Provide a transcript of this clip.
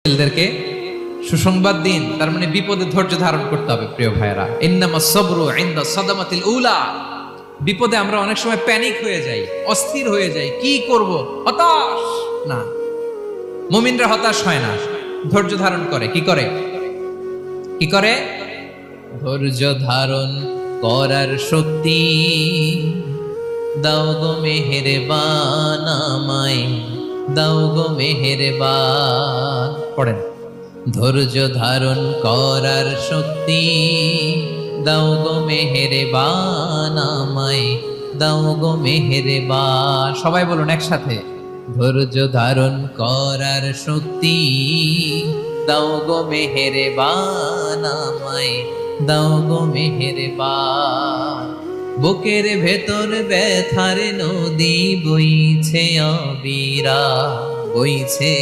ছেলেদেরকে সুসংবাদ দিন, তার মানে বিপদে ধৈর্য ধারণ করতে হবে। প্রিয় ভাইয়েরা, ইন্নামাস সাবরু ইনদা সাদামাতিল উলা। বিপদে আমরা অনেক সময় প্যানিক হয়ে যাই, অস্থির হয়ে যাই, কি করব, হতাশ। না, মুমিনরা হতাশ হয় না, ধৈর্য ধারণ করে। কি করে? কি করে? ধৈর্য ধারণ করার শক্তি দাও গো মেহেরবান আমায়, দাও গো মেহেরবান। পড়েন, ধৈর্য ধারণ করার শক্তি দাও গো মেহেরবান আমায়, দাও গো মেহেরবান। সবাই বলুন একসাথে, ধৈর্য ধারণ করার শক্তি দাও গো মেহেরবান আমায়, দাও গো মেহেরবান। বুকের ভেতর ব্যথার নদী বইছে অবিরা, বইছে।